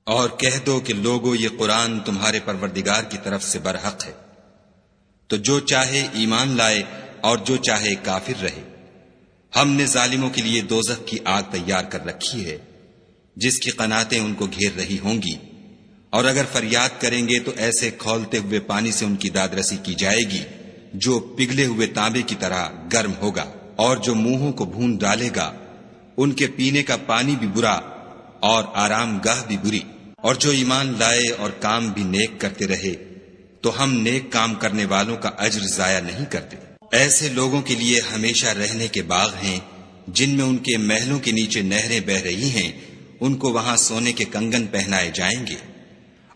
اور کہہ دو کہ لوگو یہ قرآن تمہارے پروردگار کی طرف سے برحق ہے، تو جو چاہے ایمان لائے اور جو چاہے کافر رہے۔ ہم نے ظالموں کے لیے دوزخ کی آگ تیار کر رکھی ہے، جس کی قناتیں ان کو گھیر رہی ہوں گی، اور اگر فریاد کریں گے تو ایسے کھولتے ہوئے پانی سے ان کی دادرسی کی جائے گی جو پگھلے ہوئے تانبے کی طرح گرم ہوگا، اور جو منہوں کو بھون ڈالے گا ان کے پینے کا پانی بھی برا اور آرام گاہ بھی بری۔ اور جو ایمان لائے اور کام بھی نیک کرتے رہے تو ہم نیک کام کرنے والوں کا اجر ضائع نہیں کرتے۔ ایسے لوگوں کے لیے ہمیشہ رہنے کے باغ ہیں جن میں ان کے محلوں کے نیچے نہریں بہ رہی ہیں، ان کو وہاں سونے کے کنگن پہنائے جائیں گے،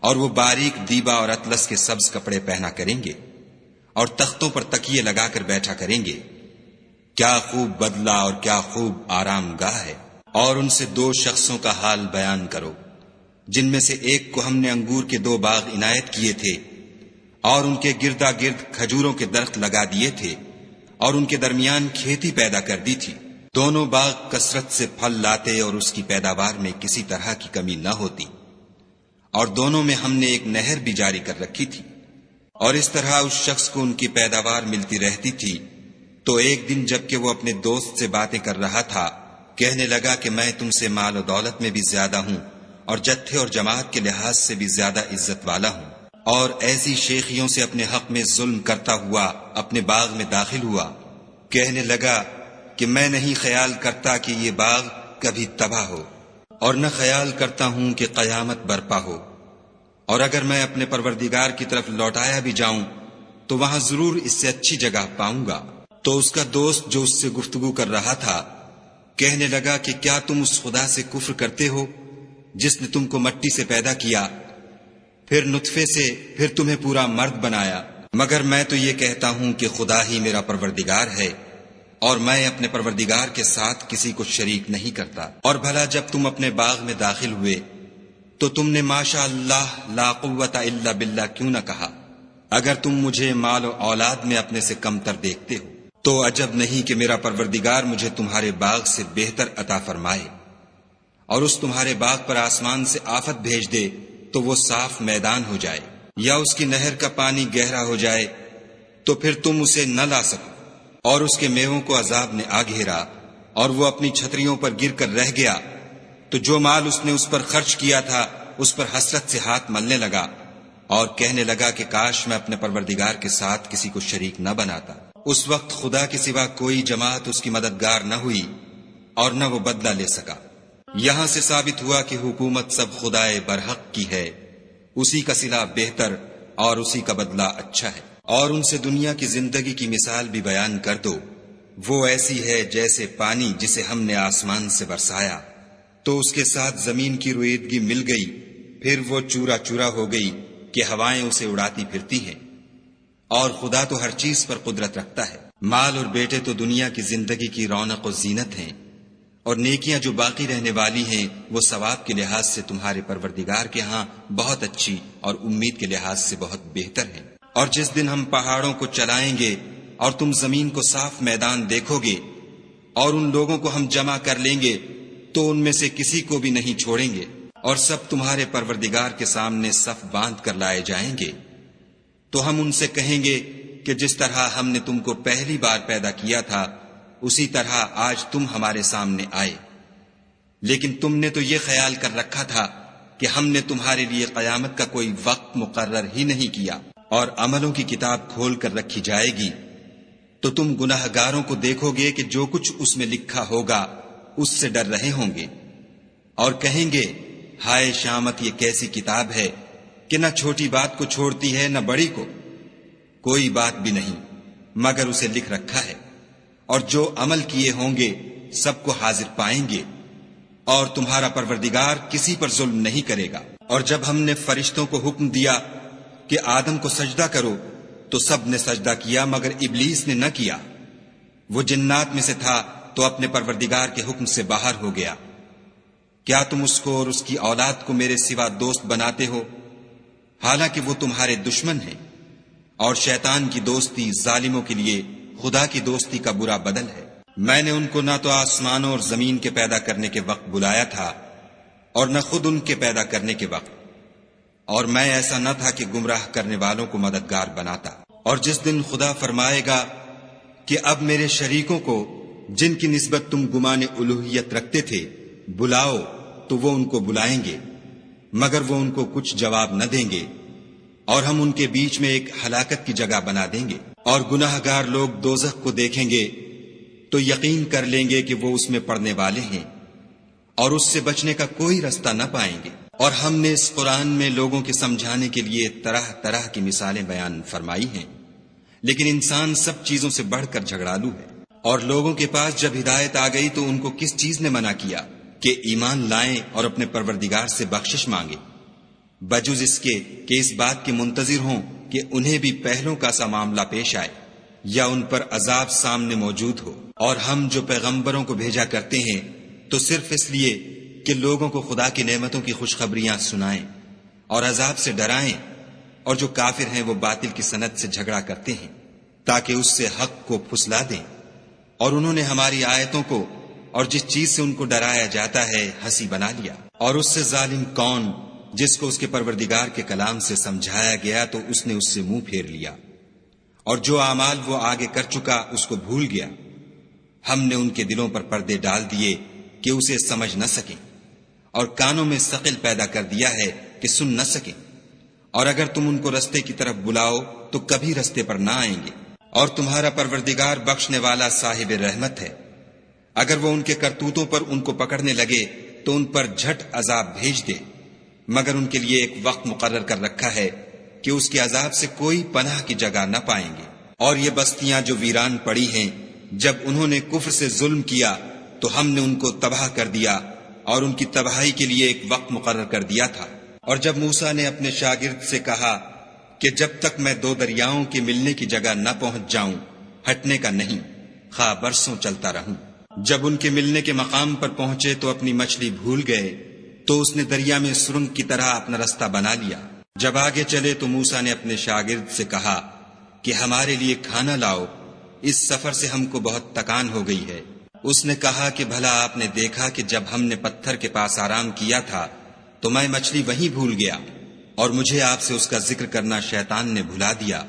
اور وہ باریک دیبا اور اطلس کے سبز کپڑے پہنا کریں گے، اور تختوں پر تکیے لگا کر بیٹھا کریں گے۔ کیا خوب بدلہ اور کیا خوب آرام گاہ ہے۔ اور ان سے دو شخصوں کا حال بیان کرو جن میں سے ایک کو ہم نے انگور کے 2 باغ عنایت کیے تھے، اور ان کے گردا گرد کھجوروں کے درخت لگا دیے تھے، اور ان کے درمیان کھیتی پیدا کر دی تھی۔ دونوں باغ کثرت سے پھل لاتے اور اس کی پیداوار میں کسی طرح کی کمی نہ ہوتی، اور دونوں میں ہم نے ایک نہر بھی جاری کر رکھی تھی، اور اس طرح اس شخص کو ان کی پیداوار ملتی رہتی تھی۔ تو ایک دن جب کہ وہ اپنے دوست سے باتیں کر رہا تھا، کہنے لگا کہ میں تم سے مال و دولت میں بھی زیادہ ہوں، اور جتھے اور جماعت کے لحاظ سے بھی زیادہ عزت والا ہوں، اور ایسی شیخیوں سے اپنے حق میں ظلم کرتا ہوا اپنے باغ میں داخل ہوا۔ کہنے لگا کہ میں نہیں خیال کرتا کہ یہ باغ کبھی تباہ ہو، اور نہ خیال کرتا ہوں کہ قیامت برپا ہو، اور اگر میں اپنے پروردگار کی طرف لوٹایا بھی جاؤں تو وہاں ضرور اس سے اچھی جگہ پاؤں گا۔ تو اس کا دوست جو اس سے گفتگو کر رہا تھا کہنے لگا کہ کیا تم اس خدا سے کفر کرتے ہو جس نے تم کو مٹی سے پیدا کیا، پھر نطفے سے، پھر تمہیں پورا مرد بنایا؟ مگر میں تو یہ کہتا ہوں کہ خدا ہی میرا پروردگار ہے، اور میں اپنے پروردگار کے ساتھ کسی کو شریک نہیں کرتا۔ اور بھلا جب تم اپنے باغ میں داخل ہوئے تو تم نے ماشاء اللہ لا قوت الا باللہ کیوں نہ کہا؟ اگر تم مجھے مال و اولاد میں اپنے سے کمتر دیکھتے ہو تو عجب نہیں کہ میرا پروردگار مجھے تمہارے باغ سے بہتر عطا فرمائے، اور اس تمہارے باغ پر آسمان سے آفت بھیج دے تو وہ صاف میدان ہو جائے، یا اس کی نہر کا پانی گہرا ہو جائے تو پھر تم اسے نہ لا سکو، اور اس کے میووں کو عذاب نے آ گھیرا اور وہ اپنی چھتریوں پر گر کر رہ گیا، تو جو مال اس نے اس پر خرچ کیا تھا اس پر حسرت سے ہاتھ ملنے لگا، اور کہنے لگا کہ کاش میں اپنے پروردگار کے ساتھ کسی کو شریک نہ بناتا۔ اس وقت خدا کے سوا کوئی جماعت اس کی مددگار نہ ہوئی اور نہ وہ بدلہ لے سکا۔ یہاں سے ثابت ہوا کہ حکومت سب خدائے برحق کی ہے، اسی کا صلہ بہتر اور اسی کا بدلہ اچھا ہے۔ اور ان سے دنیا کی زندگی کی مثال بھی بیان کر دو، وہ ایسی ہے جیسے پانی جسے ہم نے آسمان سے برسایا تو اس کے ساتھ زمین کی رویدگی مل گئی، پھر وہ چورا چورا ہو گئی کہ ہوائیں اسے اڑاتی پھرتی ہیں۔ اور خدا تو ہر چیز پر قدرت رکھتا ہے۔ مال اور بیٹے تو دنیا کی زندگی کی رونق و زینت ہیں، اور نیکیاں جو باقی رہنے والی ہیں وہ ثواب کے لحاظ سے تمہارے پروردگار کے ہاں بہت اچھی اور امید کے لحاظ سے بہت بہتر ہیں۔ اور جس دن ہم پہاڑوں کو چلائیں گے اور تم زمین کو صاف میدان دیکھو گے، اور ان لوگوں کو ہم جمع کر لیں گے تو ان میں سے کسی کو بھی نہیں چھوڑیں گے، اور سب تمہارے پروردگار کے سامنے صف باندھ کر لائے جائیں گے۔ تو ہم ان سے کہیں گے کہ جس طرح ہم نے تم کو پہلی بار پیدا کیا تھا اسی طرح آج تم ہمارے سامنے آئے، لیکن تم نے تو یہ خیال کر رکھا تھا کہ ہم نے تمہارے لیے قیامت کا کوئی وقت مقرر ہی نہیں کیا، اور عملوں کی کتاب کھول کر رکھی جائے گی تو تم گناہ گاروں کو دیکھو گے کہ جو کچھ اس میں لکھا ہوگا اس سے ڈر رہے ہوں گے، اور کہیں گے ہائے شامت یہ کیسی کتاب ہے کہ نہ چھوٹی بات کو چھوڑتی ہے نہ بڑی کو، کوئی بات بھی نہیں مگر اسے لکھ رکھا ہے، اور جو عمل کیے ہوں گے سب کو حاضر پائیں گے، اور تمہارا پروردگار کسی پر ظلم نہیں کرے گا۔ اور جب ہم نے فرشتوں کو حکم دیا کہ آدم کو سجدہ کرو تو سب نے سجدہ کیا مگر ابلیس نے نہ کیا، وہ جنات میں سے تھا تو اپنے پروردگار کے حکم سے باہر ہو گیا۔ کیا تم اس کو اور اس کی اولاد کو میرے سوا دوست بناتے ہو، حالانکہ وہ تمہارے دشمن ہیں؟ اور شیطان کی دوستی ظالموں کے لیے خدا کی دوستی کا برا بدل ہے۔ میں نے ان کو نہ تو آسمانوں اور زمین کے پیدا کرنے کے وقت بلایا تھا اور نہ خود ان کے پیدا کرنے کے وقت، اور میں ایسا نہ تھا کہ گمراہ کرنے والوں کو مددگار بناتا۔ اور جس دن خدا فرمائے گا کہ اب میرے شریکوں کو جن کی نسبت تم گمان الوہیت رکھتے تھے بلاؤ، تو وہ ان کو بلائیں گے مگر وہ ان کو کچھ جواب نہ دیں گے، اور ہم ان کے بیچ میں ایک ہلاکت کی جگہ بنا دیں گے۔ اور گناہ گار لوگ دوزخ کو دیکھیں گے تو یقین کر لیں گے کہ وہ اس میں پڑنے والے ہیں، اور اس سے بچنے کا کوئی رستہ نہ پائیں گے۔ اور ہم نے اس قرآن میں لوگوں کے سمجھانے کے لیے طرح طرح کی مثالیں بیان فرمائی ہیں، لیکن انسان سب چیزوں سے بڑھ کر جھگڑالو ہے۔ اور لوگوں کے پاس جب ہدایت آ گئی تو ان کو کس چیز نے منع کیا کہ ایمان لائیں اور اپنے پروردگار سے بخشش مانگیں، بجز اس کے کہ اس بات کے منتظر ہوں کہ انہیں بھی پہلوں کا سا معاملہ پیش آئے یا ان پر عذاب سامنے موجود ہو۔ اور ہم جو پیغمبروں کو بھیجا کرتے ہیں تو صرف اس لیے کہ لوگوں کو خدا کی نعمتوں کی خوشخبریاں سنائیں اور عذاب سے ڈرائیں، اور جو کافر ہیں وہ باطل کی سند سے جھگڑا کرتے ہیں تاکہ اس سے حق کو پھسلا دیں۔ اور انہوں نے ہماری آیتوں کو اور جس چیز سے ان کو ڈرایا جاتا ہے ہنسی بنا لیا۔ اور اس سے ظالم کون جس کو اس کے پروردگار کے کلام سے سمجھایا گیا تو اس نے اس سے منہ پھیر لیا، اور جو اعمال وہ آگے کر چکا اس کو بھول گیا۔ ہم نے ان کے دلوں پر پردے ڈال دیے کہ اسے سمجھ نہ سکیں، اور کانوں میں ثقل پیدا کر دیا ہے کہ سن نہ سکیں، اور اگر تم ان کو رستے کی طرف بلاؤ تو کبھی رستے پر نہ آئیں گے۔ اور تمہارا پروردگار بخشنے والا صاحب رحمت ہے، اگر وہ ان کے کرتوتوں پر ان کو پکڑنے لگے تو ان پر جھٹ عذاب بھیج دے، مگر ان کے لیے ایک وقت مقرر کر رکھا ہے کہ اس کے عذاب سے کوئی پناہ کی جگہ نہ پائیں گے۔ اور یہ بستیاں جو ویران پڑی ہیں، جب انہوں نے کفر سے ظلم کیا تو ہم نے ان کو تباہ کر دیا، اور ان کی تباہی کے لیے ایک وقت مقرر کر دیا تھا۔ اور جب موسیٰ نے اپنے شاگرد سے کہا کہ جب تک میں دو دریاؤں کے ملنے کی جگہ نہ پہنچ جاؤں ہٹنے کا نہیں، خواہ برسوں چلتا رہوں۔ جب ان کے ملنے کے مقام پر پہنچے تو اپنی مچھلی بھول گئے، تو اس نے دریا میں سرنگ کی طرح اپنا رستہ بنا لیا۔ جب آگے چلے تو موسیٰ نے اپنے شاگرد سے کہا کہ ہمارے لیے کھانا لاؤ، اس سفر سے ہم کو بہت تکان ہو گئی ہے۔ اس نے کہا کہ بھلا آپ نے دیکھا کہ جب ہم نے پتھر کے پاس آرام کیا تھا تو میں مچھلی وہیں بھول گیا، اور مجھے آپ سے اس کا ذکر کرنا شیطان نے بھلا دیا،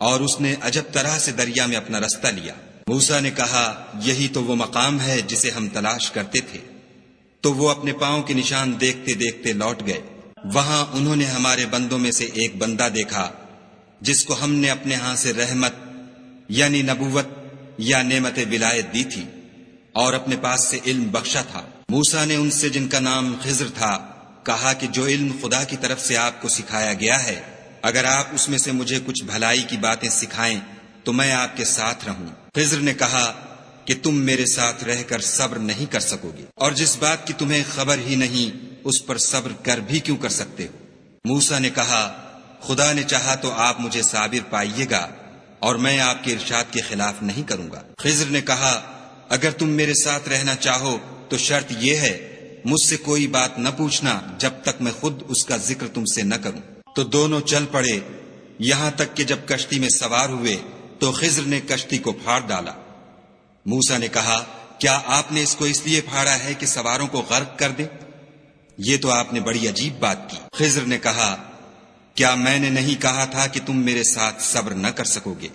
اور اس نے عجب طرح سے دریا میں اپنا رستہ لیا۔ موسیٰ نے کہا یہی تو وہ مقام ہے جسے ہم تلاش کرتے تھے۔ تو وہ اپنے پاؤں کے نشان دیکھتے دیکھتے لوٹ گئے۔ وہاں انہوں نے ہمارے بندوں میں سے ایک بندہ دیکھا جس کو ہم نے اپنے ہاں سے رحمت یعنی نبوت یا نعمت ولایت دی تھی، اور اپنے پاس سے علم بخشا تھا۔ موسیٰ نے ان سے جن کا نام خضر تھا کہا کہ جو علم خدا کی طرف سے آپ کو سکھایا گیا ہے، اگر آپ اس میں سے مجھے کچھ بھلائی کی باتیں سکھائیں تو میں آپ کے ساتھ رہوں۔ خضر نے کہا کہ تم میرے ساتھ رہ کر صبر نہیں کر سکو گے، اور جس بات کی تمہیں خبر ہی نہیں اس پر صبر کر بھی کیوں کر سکتے ہو؟ موسیٰ نے کہا خدا نے چاہا تو آپ مجھے صابر پائیے گا، اور میں آپ کے ارشاد کے خلاف نہیں کروں گا۔ خضر نے کہا اگر تم میرے ساتھ رہنا چاہو تو شرط یہ ہے مجھ سے کوئی بات نہ پوچھنا جب تک میں خود اس کا ذکر تم سے نہ کروں۔ تو دونوں چل پڑے، یہاں تک کہ جب کشتی میں سوار ہوئے تو خضر نے کشتی کو پھاڑ ڈالا۔ موسیٰ نے کہا کیا آپ نے اس کو اس لیے پھاڑا ہے کہ سواروں کو غرق کر دے؟ یہ تو آپ نے بڑی عجیب بات کی۔ خضر نے کہا کیا میں نے نہیں کہا تھا کہ تم میرے ساتھ صبر نہ کر سکو گے؟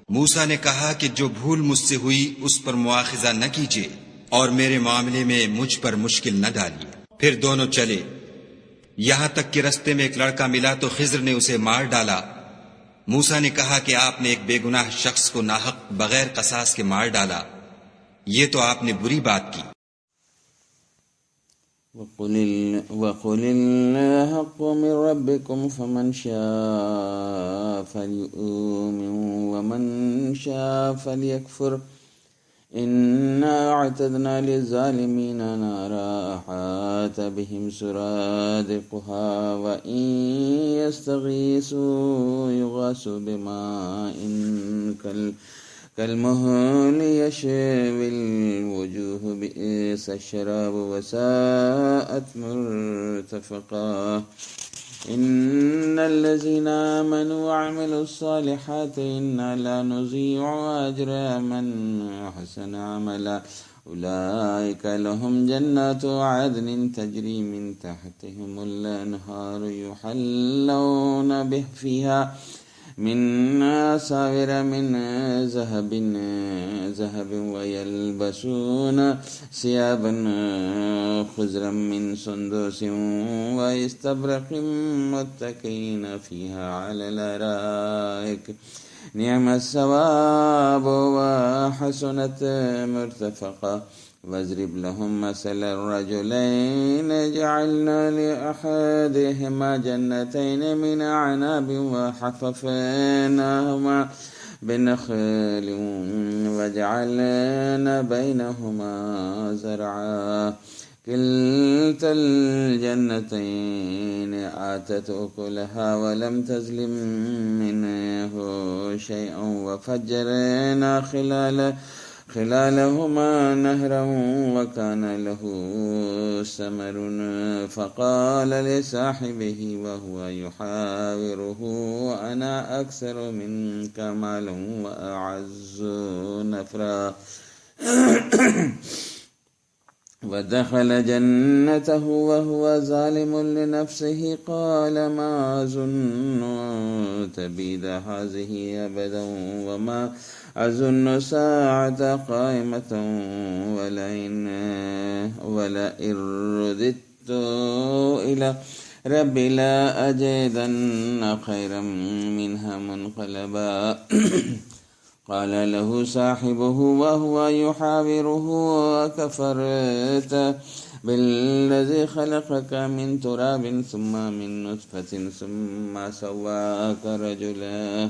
موسیٰ نے کہا کہ جو بھول مجھ سے ہوئی اس پر مواخذہ نہ کیجیے، اور میرے معاملے میں مجھ پر مشکل نہ ڈالیے۔ پھر دونوں چلے، یہاں تک کہ رستے میں ایک لڑکا ملا تو خضر نے اسے مار ڈالا۔ موسیٰ نے کہا کہ آپ نے ایک بے گناہ شخص کو ناحق بغیر قصاص کے مار ڈالا، یہ تو آپ نے بری بات کی۔ وَقُلِ الْحَقُّ مِنْ رَبِّكُمْ فَمَنْ شَاءَ فَلْيُؤْمِنْ وَمَنْ شَاءَ فَلْيَكْفُرْ إِنَّا أَعْتَدْنَا لِلظَّالِمِينَ نَارًا أَحَاطَ بِهِمْ سُرَادِقُهَا وَإِنْ يَسْتَغِيثُوا يُغَاثُوا بِمَاءٍ كَالْمُهْلِ يَشْوِي الْوُجُوهَ بِئْسَ الشَّرَابُ وَسَاءَتْ مُرْتَفَقًا إن الذين آمنوا وعملوا الصالحات إنا لا نضيع أجر من أحسن عملا أولئك لهم جنات عدن تجري من تحتهم الأنهار يحلون به فيها من أساور من ذهب ويلبسون ثيابا خضرا من سندس واستبرق متكئين فيها على الأرائك نعم الثواب وحسنت مرتفقا واضرب لهم مثل الرجلين جعلنا لأحدهما جنتين من أعناب وحففناهما بنخل وجعلنا بينهما زرعا كلتا الجنتين آتت أكلها ولم تظلم منه شيئا وفجرنا خلالهما نهرا وكان له ثمر فقال لصاحبه وهو يحاوره أنا أكثر منك مالا وأعز نفرا ودخل جنته وهو ظالم لنفسه قال ما أظن أن تبيد هذه أبدا وما أظن الساعة قائمة ولئن رددت إلى ربي لا أجدن خيرا منها منقلبا قال له صاحبه وهو يحاوره وكفرت بالذي خلقك من تراب ثم من نطفة ثم سواك رجلا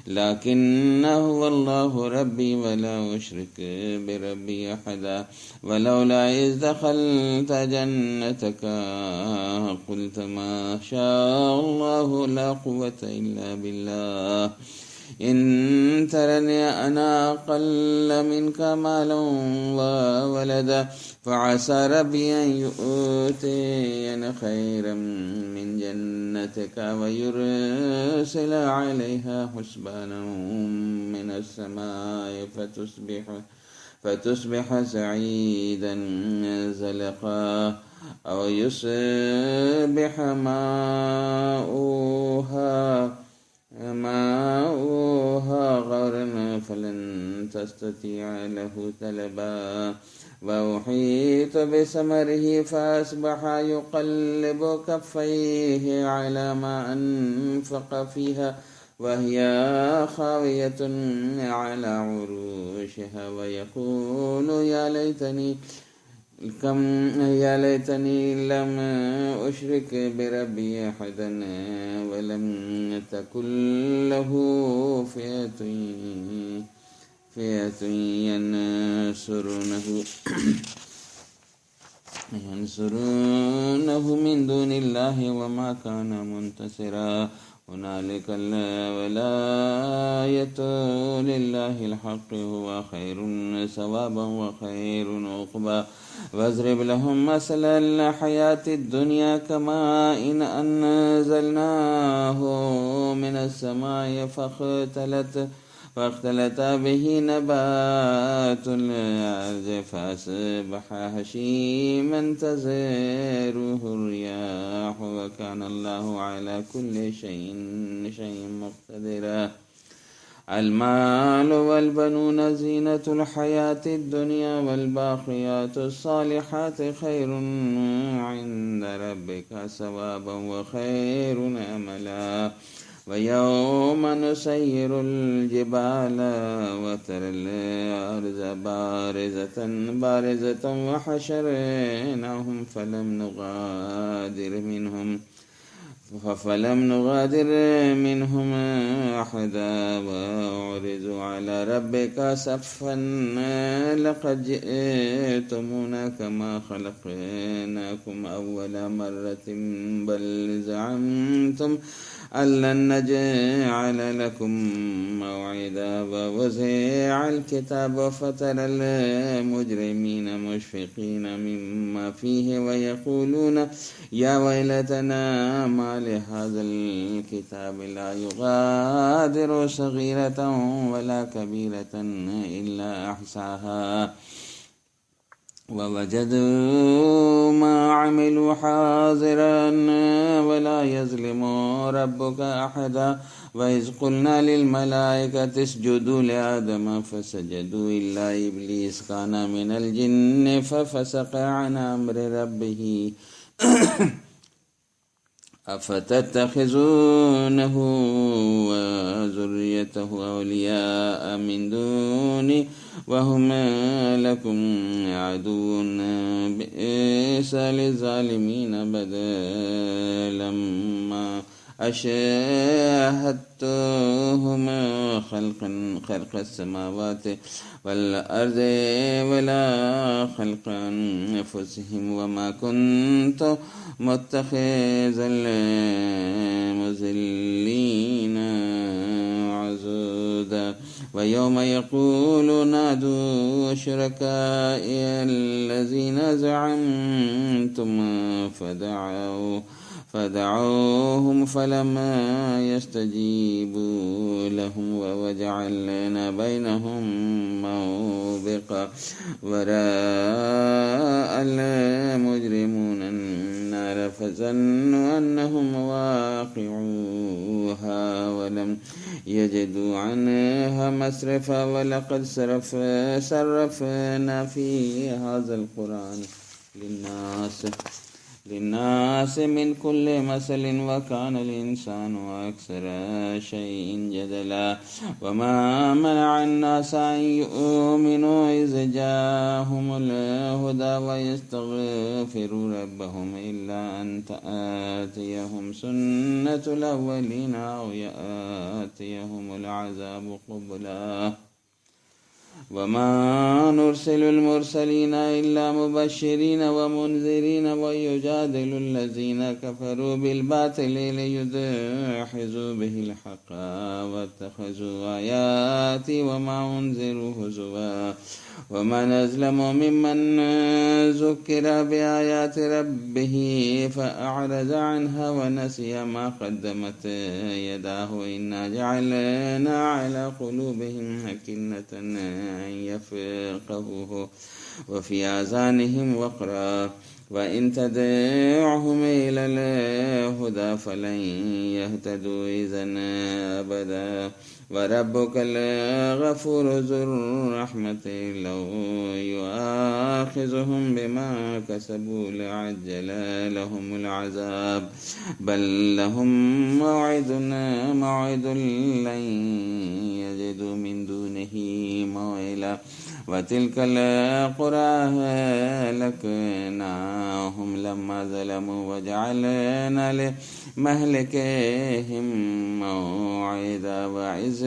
لكن هو الله ربي ولا أشرك بربي أحدا ولولا إذ دخلت جنتك قلت ما شاء الله لا قوة إلا بالله إن ترني أنا أقل منك مالا وولدا فعسى ربي أن يؤتيني خيرا من جنتك ويرسل عليها حسبانا من السماء فتصبح سعيدا زلقا أو يصبح ماؤها غورا فلن تستطيع له طلبا وأحيط بثمره فأصبح يقلب كفيه على ما أنفق فيها وهي خاوية على عروشها ويقول يا ليتني لم أشرك بربي أحدا ولم تكن له فئة ينصرونه من دون الله وما كان منتصرا هنالك الولاية لله الحق هو خير ثوابا وخير عقبا واضرب لهم مثل الحياة الدنيا كماء إن أنزلناه من السماء فاختلط به نبات الأرض فأصبح هشيما تذروه الرياح وكان الله على كل شيء مقتدرا المال والبنون زينة الحياة الدنيا والباقيات الصالحات خير عند ربك ثوابا وخير أملا ويوم نسير الجبال وترى الأرض بارزة وحشرناهم فلم نغادر منهم أحدا وعرضوا على ربك صفا لقد جئتمونا كما خلقناكم أول مرة بل زعمتم ألن نجعل لكم موعدا ووزع الكتاب فترى المجرمين مشفقين مما فيه ويقولون يا ويلتنا ما لهذا الكتاب لا يغادر صغيرة ولا كبيرة إلا أحصاها ووجدوا ما عملوا حاضرا ولا يظلم ربك أحدا وإذ قلنا للملائكة اسجدوا لآدم فسجدوا إلا إبليس كان من الجن ففسق عن أمر ربه أفتتخذونه وذريته أولياء من دوني وهم لكم عدو بئس للظالمين بدلا ما أشاهدتهم خلق السماوات والأرض ولا خلق أنفسهم وما كنت متخذ المضلين عضدا ويوم يقول نادوا شركائي الذين زعمتم فدعوهم فلما يستجيبوا لهم وجعلنا بينهم موبقا ورأى المجرمون النار فظنوا أنهم واقعوها ولم يجدوا عنها مصرفا ولقد صرفنا في هذا القرآن للناس من كل مثل وكان الإنسان أكثر شيء جدلا وما منع الناس أن يؤمنوا إذ جاءهم الهدى ويستغفروا ربهم إلا أن تأتيهم سنة الأولين أو يأتيهم العذاب قبلا وما نرسل المرسلين إلا مبشرين ومنذرين ويجادل الذين كفروا بالباطل ليدحضوا به الحق واتخذوا آياتي وما أنذروا هزوا ومن أظلم ممن ذكر بآيات ربه فأعرض عنها ونسي ما قدمت يداه إنا جعلنا على قلوبهم أكنة أن يفقهوه وفي آذانهم وقرا وإن تدعهم إلى الهدى فلن يهتدوا إذا أبدا وربك الغفور ذو الرحمة لو يؤاخذهم بما كسبوا لعجل لهم العذاب بل لهم موعد لن يجدوا من دونه موئلا وتلك القرى أهلكناهم لما ظلموا وجعلنا لمهلكهم موعدا وإذ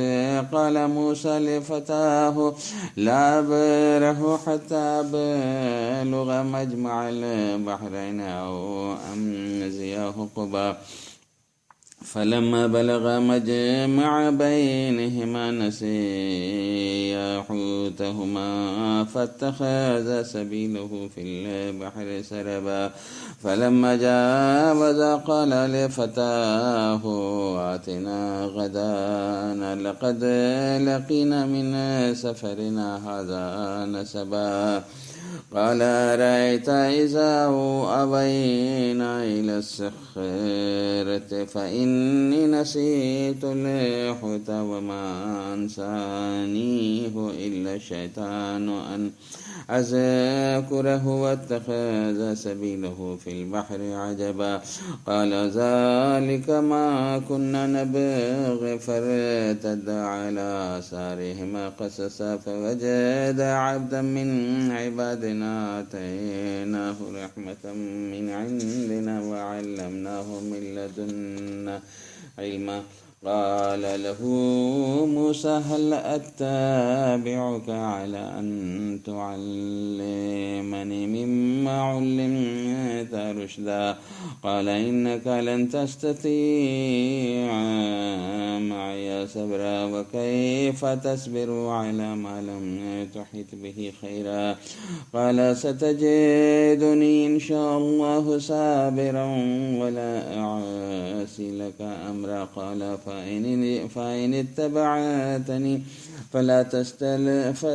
قال موسى لفتاه لا أبرح حتى أبلغ مجمع البحرين أو أمضي حقبا فلما بلغ مجمع بينهما نسيا حوتهما فاتخذ سبيله في البحر سربا فلما جاوزا قال لفتاه آتنا غدانا لقد لقينا من سفرنا هذا نسبا قال رأيت إذا أوينا إلى الصخرة فإني نسيت الحوت وما أنسانيه إلا الشيطان أن أذكره واتخذ سبيله في البحر عجبا قال ذلك ما كنا نبغي فارتد على آثارهما قصصا فوجد عبدا من عبادنا آتيناه رحمة من عندنا وعلمناه من لدنا علما قال له موسى هل أتبعك على أن تعلمني مما علمت رشدا قال إنك لن تستطيع معي صبرا وكيف تصبر على ما لم تحط به خيرا قال ستجدني إن شاء الله صابرا ولا أعصي لك أمرا قال فإن اتبعتني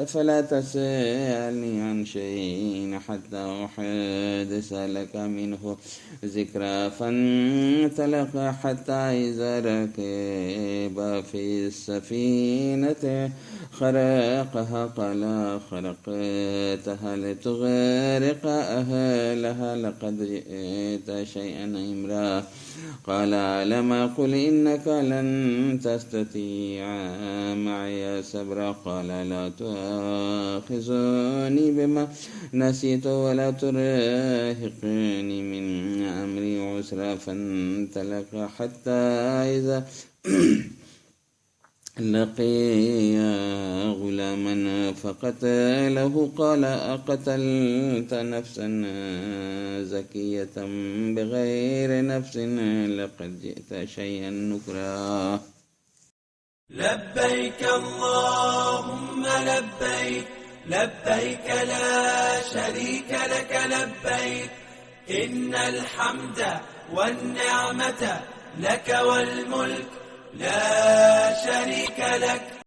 فلا تسألني عن شيء حتى أحدث لك منه ذكرا فانطلق حتى إذا ركب في السفينة خرقها قال خرقتها لتغرق أهلها لقد جئت شيئا إمرا قال ألم أقل إنك لن تستطيع معي صبرا قال لا تؤاخذني بما نسيت ولا ترهقني من أمري عسرا فانطلق حتى إذا لقي غلاما فقتله قال أقتلت نفسا زكية بغير نفس لقد جئت شيئا نكرا لبيك اللهم لبيك لبيك لا شريك لك لبيك إن الحمد والنعمة لك والملك لا شريك لك